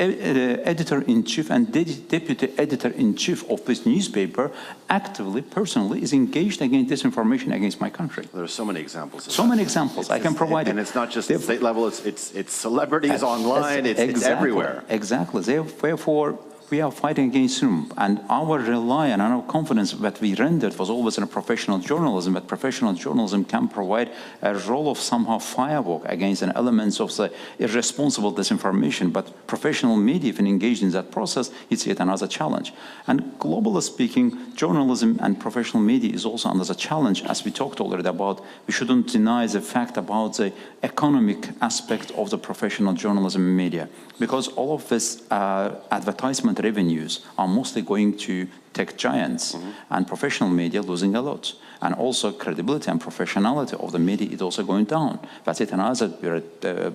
editor-in-chief and deputy editor-in-chief of this newspaper actively, personally, is engaged against disinformation against my country. There are so many examples. So many examples. I can provide and it. And it's not just at state level, it's celebrities online, it's everywhere. Exactly. Therefore, we are fighting against whom? And our reliance and our confidence that we rendered was always in a professional journalism, that professional journalism can provide a role of somehow firework against an elements of the irresponsible disinformation. But professional media, if engaged in that process, it's yet another challenge. And globally speaking, journalism and professional media is also under the challenge, as we talked already about. We shouldn't deny the fact about the economic aspect of the professional journalism and media, because all of this advertisement revenues are mostly going to tech giants, and professional media losing a lot. And also credibility and professionality of the media is also going down. That's it, another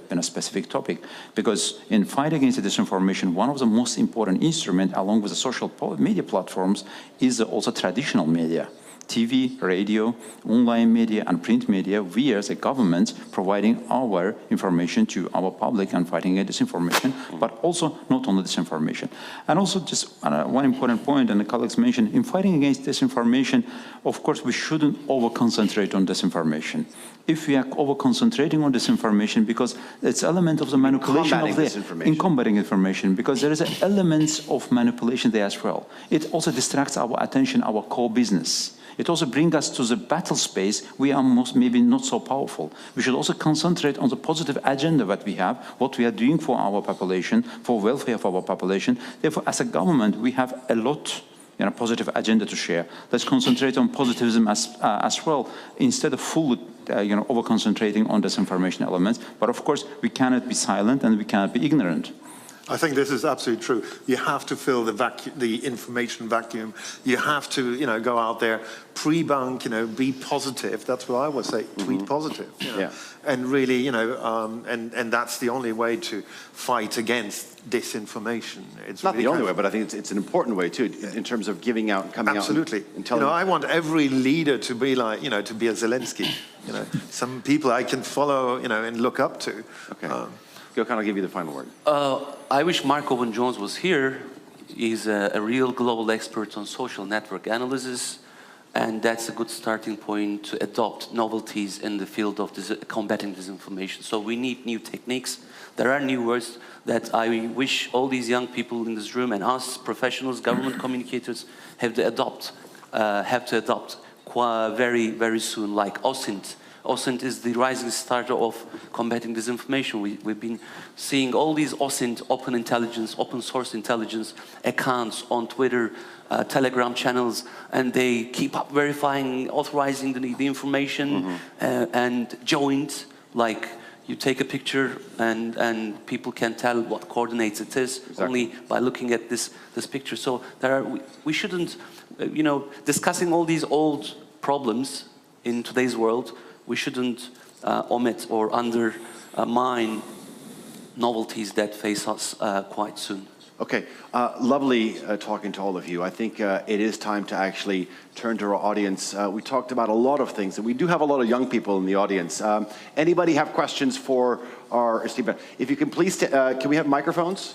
in a specific topic. Because in fight against the disinformation, one of the most important instruments, along with the social media platforms, is also traditional media. TV, radio, online media, and print media, we as a government providing our information to our public and fighting against disinformation, but also not only disinformation. And also just one important point, and the colleagues mentioned, in fighting against disinformation, of course, we shouldn't over-concentrate on disinformation. If we are over-concentrating on disinformation, because it's element of the manipulation of in combating information, because there is an element of manipulation there as well. It also distracts our attention, our core business. It also brings us to the battle space. We are maybe not so powerful. We should also concentrate on the positive agenda that we have, what we are doing for our population, for welfare of our population. Therefore, as a government, we have a lot, positive agenda to share. Let's concentrate on positivism as well, instead of fully, over-concentrating on disinformation elements. But of course, we cannot be silent and we cannot be ignorant. I think this is absolutely true. You have to fill the information vacuum. You have to, go out there, pre-bunk, be positive. That's what I would say. Tweet positive. Yeah. And really, and that's the only way to fight against disinformation. It's not really the only way, but I think it's an important way too, in terms of coming out and telling. I want every leader to be like, to be a Zelensky. Some people I can follow, and look up to. Okay. Gökhan, I'll give you the final word. I wish Mark Owen-Jones was here. He's a real global expert on social network analysis, and that's a good starting point to adopt novelties in the field of combating disinformation. So we need new techniques. There are new words that I wish all these young people in this room and us professionals, government communicators, have to adopt very, very soon, like OSINT. OSINT is the rising star of combating disinformation. We've been seeing all these OSINT, open intelligence, open source intelligence accounts on Twitter, Telegram channels, and they keep up verifying, authorizing the information, and joint, like you take a picture and people can tell what coordinates it is only by looking at this picture. So we shouldn't, discussing all these old problems in today's world, we shouldn't omit or undermine novelties that face us quite soon. Okay, lovely talking to all of you. I think it is time to actually turn to our audience. We talked about a lot of things, and we do have a lot of young people in the audience. Anybody have questions for our esteemed? If you can please, can we have microphones?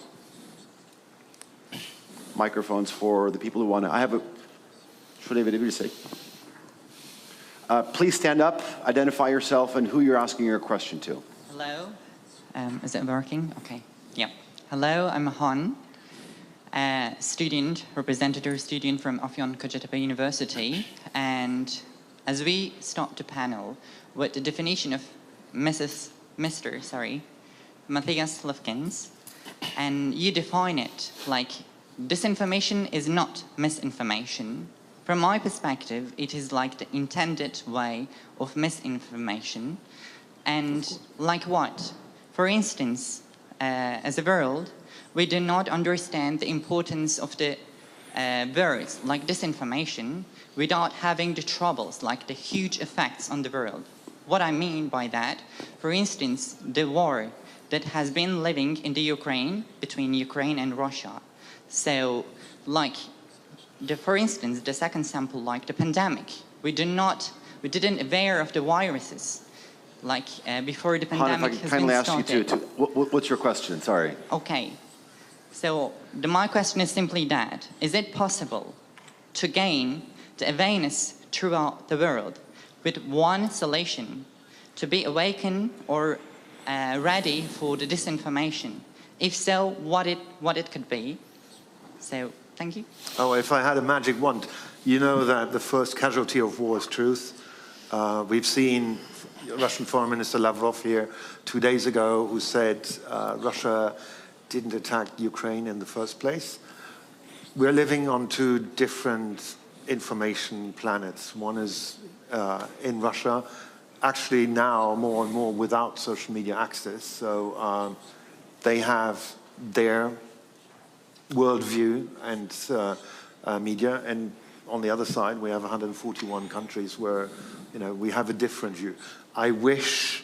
Microphones for the people who want to. I have a. Please stand up, identify yourself, and who you're asking your question to. Hello. Is it working? Okay. Yeah. Hello, I'm Han, representative student from Afyon Kocatepe University. And as we start the panel with the definition of Mr. Matthias Lufkins, and you define it like disinformation is not misinformation. From my perspective, it is like the intended way of misinformation. And like what? For instance, as a world, we do not understand the importance of the words like disinformation without having the troubles, like the huge effects on the world. What I mean by that, for instance, the war that has been living in the Ukraine, between Ukraine and Russia. So, like, for instance, the second sample, like the pandemic, we didn't aware of the viruses, like before the pandemic if I has can kindly been ask you started. what's your question? Sorry. Okay, so my question is simply that, is it possible to gain the awareness throughout the world with one solution to be awakened or ready for the disinformation? If so, what it could be? So, thank you. Oh, if I had a magic wand, you know that the first casualty of war is truth. We've seen Russian Foreign Minister Lavrov here 2 days ago who said Russia didn't attack Ukraine in the first place. We're living on two different information planets. One is in Russia, actually now more and more without social media access. So they have their worldview and media, and on the other side we have 141 countries where we have a different view. I wish,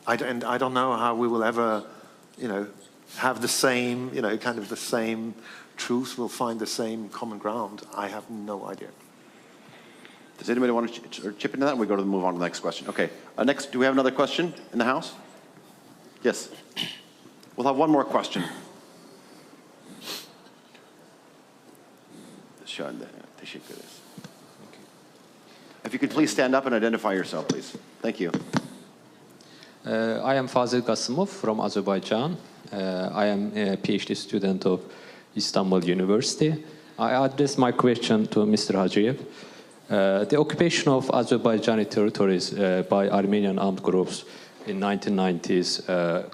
and I don't know how we will ever have the same, kind of the same truth, we'll find the same common ground. I have no idea. Does anybody want to chip into that? We go to move on to the next question. Okay. Next, do we have another question in the house? Yes. We'll have one more question. If you could please stand up and identify yourself, please. Thank you. I am Fazil Qasımov from Azerbaijan. I am a PhD student of Istanbul University. I address my question to Mr. Hacıyev. The occupation of Azerbaijani territories by Armenian armed groups in 1990s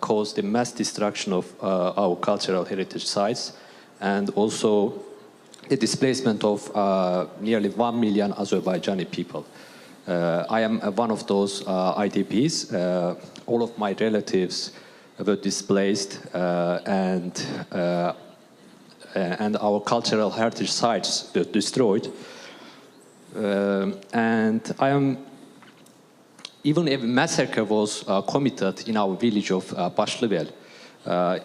caused the mass destruction of our cultural heritage sites, and also the displacement of nearly 1 million Azerbaijani people. I am one of those IDPs. All of my relatives were displaced, and our cultural heritage sites were destroyed. And even a massacre was committed in our village of Başlıvel.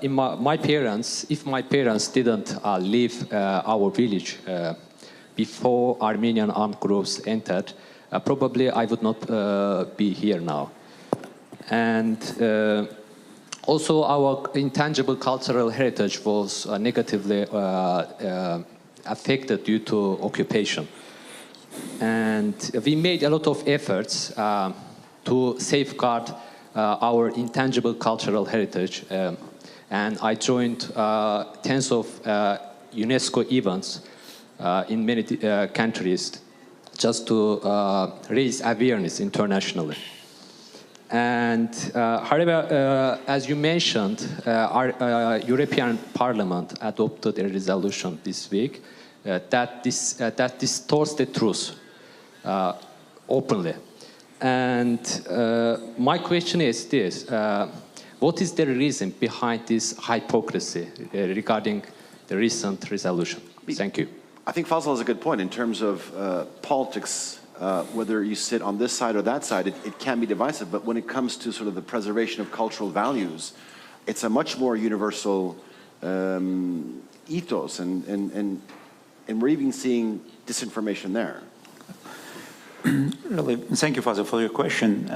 If my parents didn't leave our village before Armenian armed groups entered, probably I would not be here now. And also our intangible cultural heritage was negatively affected due to occupation. And we made a lot of efforts to safeguard our intangible cultural heritage. And I joined tens of UNESCO events in many countries just to raise awareness internationally. And however, as you mentioned, our European Parliament adopted a resolution this week that distorts the truth openly. And my question is this: what is the reason behind this hypocrisy regarding the recent resolution? Thank you. I think Fazal has a good point in terms of politics. Whether you sit on this side or that side, it can be divisive. But when it comes to sort of the preservation of cultural values, it's a much more universal ethos, and we're even seeing disinformation there. Really, thank you, Fazil, for your question.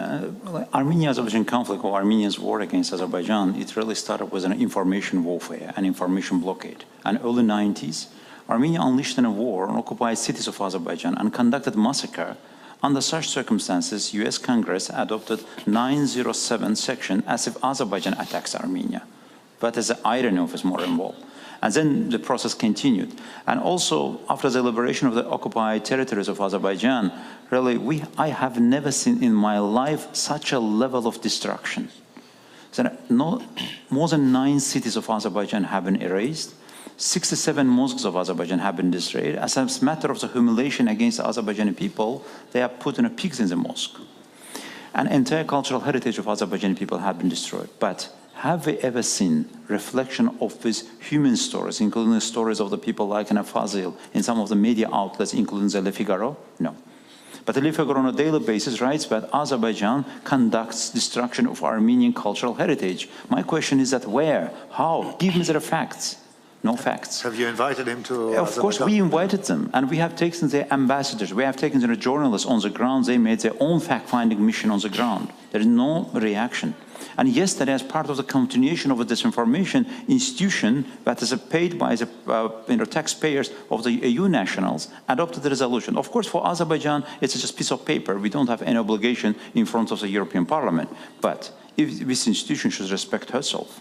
Armenia-Azerbaijan conflict, or Armenia's war against Azerbaijan, it really started with an information warfare, an information blockade. In the early 90s, Armenia unleashed a war on occupied cities of Azerbaijan and conducted massacre. Under such circumstances, U.S. Congress adopted 907 section as if Azerbaijan attacks Armenia. But as the irony of it is more involved. And then the process continued. And also, after the liberation of the occupied territories of Azerbaijan, really, I have never seen in my life such a level of destruction. So more than 9 cities of Azerbaijan have been erased. 67 mosques of Azerbaijan have been destroyed. As a matter of the humiliation against the Azerbaijani people, they are put in pigs in the mosque. And entire cultural heritage of Azerbaijani people have been destroyed. But have we ever seen reflection of these human stories, including the stories of the people like Fazil in some of the media outlets, including the Le Figaro? No. But the Le Figaro on a daily basis writes that Azerbaijan conducts destruction of Armenian cultural heritage. My question is that where? How? Give me the facts. no facts. Have you invited him to Of course, we invited them, and we have taken their ambassadors, we have taken their journalists on the ground, they made their own fact-finding mission on the ground. There is no reaction. And yesterday, as part of the continuation of a disinformation institution that is paid by the taxpayers of the EU nationals, adopted the resolution. Of course, for Azerbaijan, it's just a piece of paper. We don't have any obligation in front of the European Parliament. But if this institution should respect herself,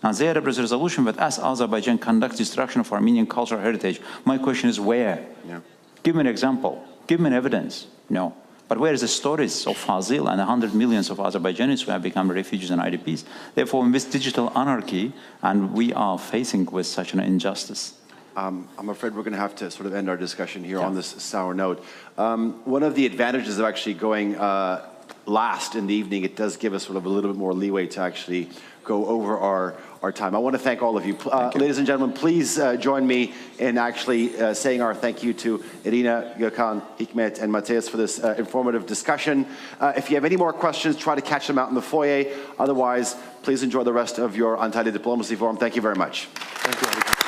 and there is a resolution that as Azerbaijan conducts destruction of Armenian cultural heritage, my question is where? Yeah. Give me an example. Give me an evidence. No. But where is the stories of Fazil and 100 millions of Azerbaijanis who have become refugees and IDPs? Therefore, in this digital anarchy, and we are facing with such an injustice. I'm afraid we're going to have to sort of end our discussion here on this sour note. One of the advantages of actually going last in the evening, it does give us sort of a little bit more leeway to actually go over our time. I want to thank all of you. Ladies and gentlemen, please join me in actually saying our thank you to Irina, Gökhan, Hikmet, and Mateus for this informative discussion. If you have any more questions, try to catch them out in the foyer. Otherwise, please enjoy the rest of your Antalya Diplomacy Forum. Thank you very much. Thank you.